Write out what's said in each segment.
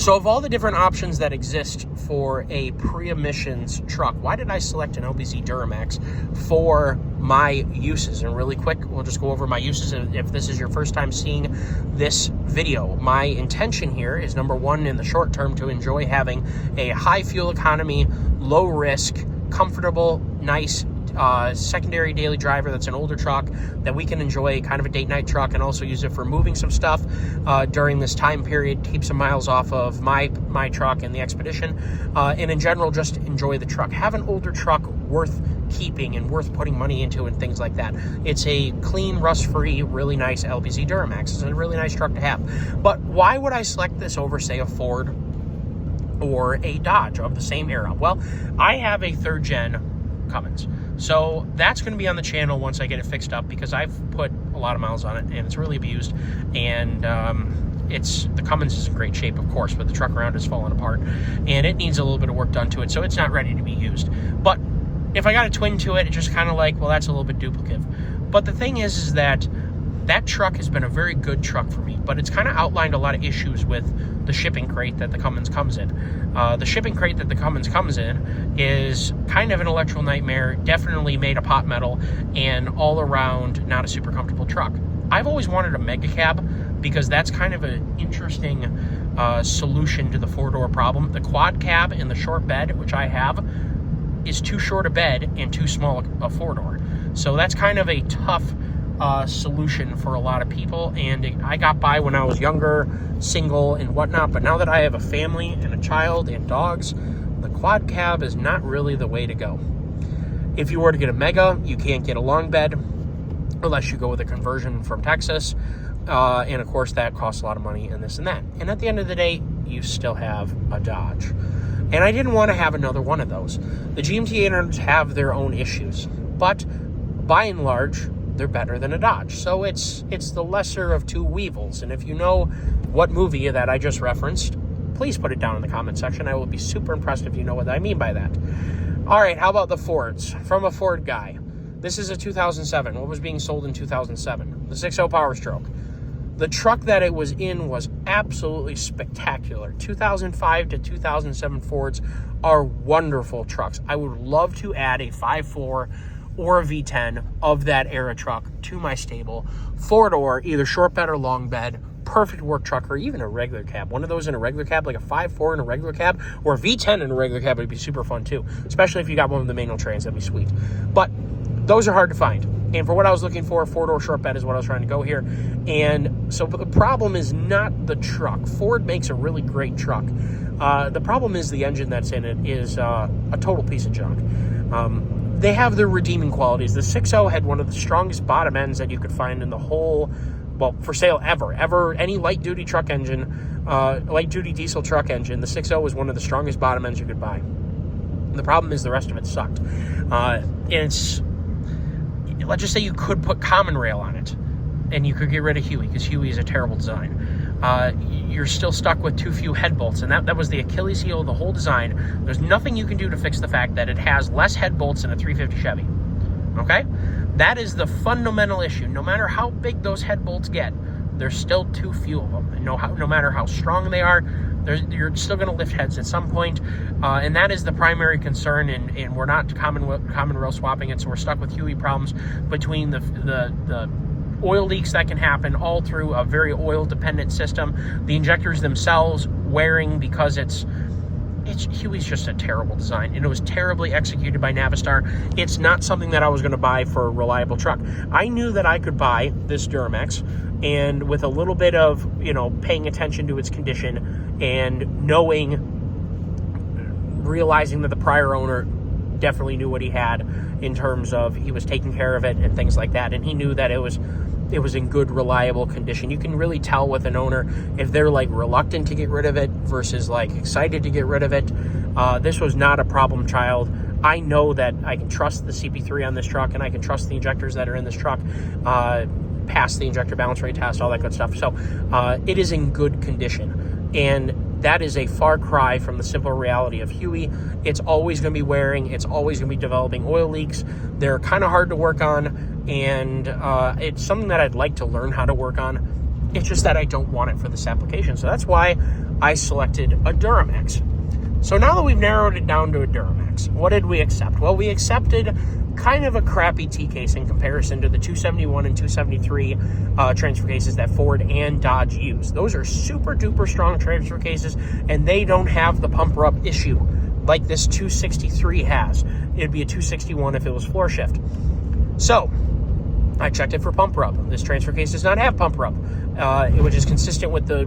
So of all the different options that exist for a pre-emissions truck, why did I select an LBZ Duramax for my uses? And really quick, we'll just go over my uses. If this is your first time seeing this video, my intention here is, number one, in the short term, to enjoy having a high fuel economy, low risk, comfortable, nice secondary daily driver that's an older truck that we can enjoy, kind of a date night truck, and also use it for moving some stuff during this time period, keep some miles off of my truck and the Expedition, and in general just enjoy the truck. Have an older truck worth keeping and worth putting money into and things like that. It's a clean, rust-free, really nice LBZ Duramax. It's a really nice truck to have. But why would I select this over, say, a Ford or a Dodge of the same era? Well, I have a third gen Cummins. So that's going to be on the channel once I get it fixed up, because I've put a lot of miles on it and it's really abused. And the Cummins is in great shape, of course, but the truck around is falling apart and it needs a little bit of work done to it. So it's not ready to be used. But if I got a twin to it, it's just kind of like, well, that's a little bit duplicative. But the thing is that truck has been a very good truck for me, but it's kind of outlined a lot of issues with the shipping crate that the Cummins comes in. The shipping crate that the Cummins comes in is kind of an electrical nightmare, definitely made of pot metal, and all around not a super comfortable truck. I've always wanted a mega cab because that's kind of an interesting solution to the four-door problem. The quad cab and the short bed, which I have, is too short a bed and too small a four-door. So that's kind of a tough solution for a lot of people, and I got by when I was younger, single and whatnot, but now that I have a family and a child and dogs, the quad cab is not really the way to go. If you were to get a mega, you can't get a long bed unless you go with a conversion from Texas, and of course that costs a lot of money and this and that. And at the end of the day, you still have a Dodge, and I didn't want to have another one of those. The GMT 800s have their own issues, but by and large, they're better than a Dodge. So it's the lesser of two evils. And if you know what movie that I just referenced, please put it down in the comment section. I will be super impressed if you know what I mean by that. All right, how about the Fords? From a Ford guy. This is a 2007. What was being sold in 2007? The 6.0 powerstroke. The truck that it was in was absolutely spectacular. 2005 to 2007 Fords are wonderful trucks. I would love to add a 5.4 or a V10 of that era truck to my stable. Four-door, either short bed or long bed, perfect work truck, or even a regular cab. One of those in a regular cab, like a 5.4 in a regular cab, or a V10 in a regular cab would be super fun too, especially if you got one of the manual trains. That'd be sweet. But those are hard to find. And for what I was looking for, four-door short bed is what I was trying to go here. And so, but the problem is not the truck. Ford makes a really great truck. The problem is the engine that's in it is a total piece of junk. They have their redeeming qualities. The 6.0 had one of the strongest bottom ends that you could find in the whole, well, for sale ever. Any light-duty truck engine, light-duty diesel truck engine, the 6.0 was one of the strongest bottom ends you could buy. The problem is the rest of it sucked. Let's just say you could put common rail on it, and you could get rid of Huey, because Huey is a terrible design. You're still stuck with too few head bolts, and that was the Achilles heel of the whole design. There's nothing you can do to fix the fact that it has less head bolts than a 350 Chevy. Okay? That is the fundamental issue. No matter how big those head bolts get, there's still too few of them. And no matter how strong they are, you're still going to lift heads at some point, and that is the primary concern. And we're not common rail swapping it, so we're stuck with Huey problems between the oil leaks that can happen all through a very oil-dependent system. The injectors themselves wearing because Huey's just a terrible design, and it was terribly executed by Navistar. It's not something that I was going to buy for a reliable truck. I knew that I could buy this Duramax, and with a little bit of, paying attention to its condition and realizing that the prior owner definitely knew what he had in terms of he was taking care of it and things like that, and he knew that it was in good, reliable condition. You can really tell with an owner if they're like reluctant to get rid of it versus like excited to get rid of it. This was not a problem child. I know that I can trust the CP3 on this truck, and I can trust the injectors that are in this truck, pass the injector balance rate test, all that good stuff. So it is in good condition, and that is a far cry from the simple reality of Huey. It's always going to be wearing. It's always going to be developing oil leaks. They're kind of hard to work on, and it's something that I'd like to learn how to work on. It's just that I don't want it for this application. So that's why I selected a Duramax. So now that we've narrowed it down to a Duramax, what did we accept? Well, we accepted kind of a crappy T-case in comparison to the 271 and 273 transfer cases that Ford and Dodge use. Those are super duper strong transfer cases, and they don't have the pump rub issue like this 263 has. It'd be a 261 if it was floor shift. So I checked it for pump rub. This transfer case does not have pump rub, which is consistent with the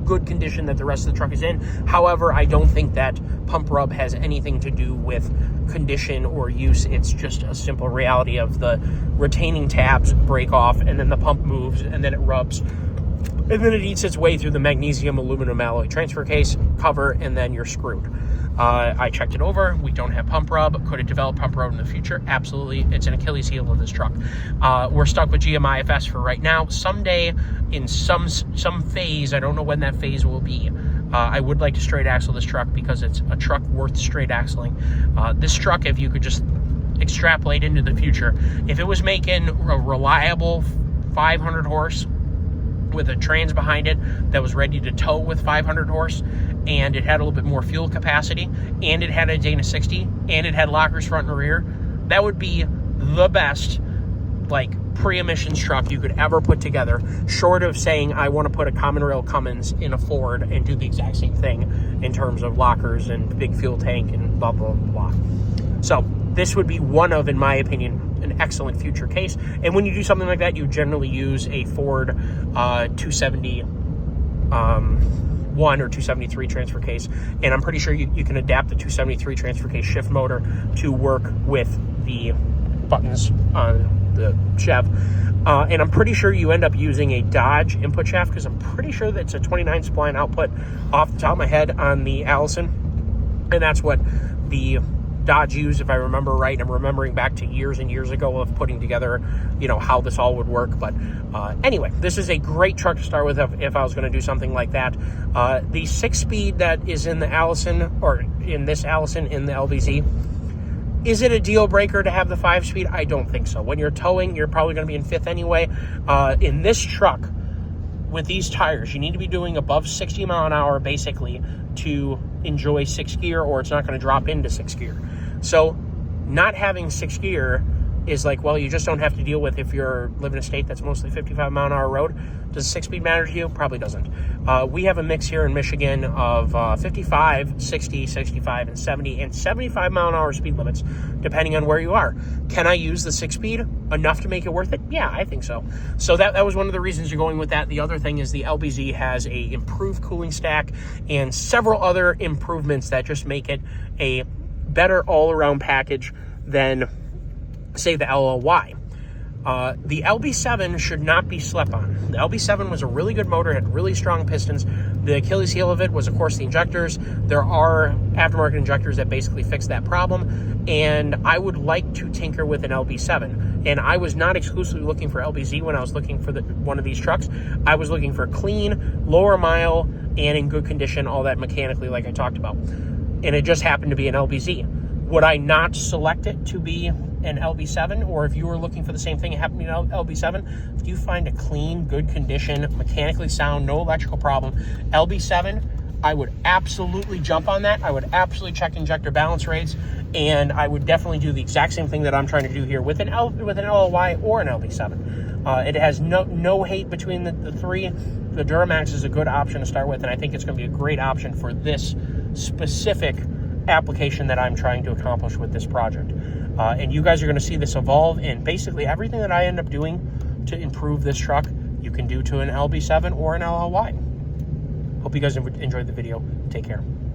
good condition that the rest of the truck is in. However, I don't think that pump rub has anything to do with condition or use. It's just a simple reality of the retaining tabs break off, and then the pump moves, and then it rubs, and then it eats its way through the magnesium aluminum alloy transfer case cover, and then you're screwed. I checked it over. We don't have pump rub. Could it develop pump rub in the future? Absolutely. It's an Achilles heel of this truck. We're stuck with GMIFS for right now. Someday, in some phase, I don't know when that phase will be, I would like to straight axle this truck because it's a truck worth straight axling. This truck, if you could just extrapolate into the future, if it was making a reliable 500 horse with a trans behind it that was ready to tow with 500 horse, and it had a little bit more fuel capacity, and it had a Dana 60, and it had lockers front and rear, that would be the best pre-emissions truck you could ever put together, short of saying I want to put a common rail Cummins in a Ford and do the exact same thing in terms of lockers and big fuel tank and blah blah blah. So this would be one of, in my opinion, an excellent future case. And when you do something like that, you generally use a Ford 271 or 273 transfer case. And I'm pretty sure you can adapt the 273 transfer case shift motor to work with the buttons on the Chev. And I'm pretty sure you end up using a Dodge input shaft, because I'm pretty sure that's a 29 spline output off the top of my head on the Allison. And that's what the Dodge used, if I remember right. I'm remembering back to years and years ago of putting together, how this all would work. But anyway, this is a great truck to start with if I was going to do something like that. The 6-speed that is in the Allison, or in this Allison in the LBZ, is it a deal breaker to have the 5-speed? I don't think so. When you're towing, you're probably going to be in 5th anyway. In this truck, with these tires, you need to be doing above 60 mile an hour basically to enjoy 6th gear, or it's not going to drop into 6th gear. So not having 6th gear is you just don't have to deal with if you're living in a state that's mostly 55 mile an hour road. Does 6-speed matter to you? Probably doesn't. We have a mix here in Michigan of 55, 60, 65, and 70, and 75 mile an hour speed limits, depending on where you are. Can I use the 6-speed enough to make it worth it? Yeah, I think so. So that was one of the reasons you're going with that. The other thing is the LBZ has a improved cooling stack and several other improvements that just make it a better all-around package than, say, the LLY. The LB7 should not be slept on. The LB7 was a really good motor, had really strong pistons. The Achilles heel of it was, of course, the injectors. There are aftermarket injectors that basically fix that problem, and I would like to tinker with an LB7. And I was not exclusively looking for LBZ when I was looking for one of these trucks. I was looking for clean, lower mile, and in good condition, all that mechanically like I talked about. And it just happened to be an LBZ. Would I not select it to be an LB7? Or if you were looking for the same thing, it happened to be an LB7, if you find a clean, good condition, mechanically sound, no electrical problem, LB7, I would absolutely jump on that. I would absolutely check injector balance rates, and I would definitely do the exact same thing that I'm trying to do here with an LLY or an LB7. It has no hate between the three. The Duramax is a good option to start with, and I think it's going to be a great option for this specific application that I'm trying to accomplish with this project. And you guys are going to see this evolve, and basically everything that I end up doing to improve this truck, you can do to an LB7 or an LLY. Hope you guys enjoyed the video. Take care.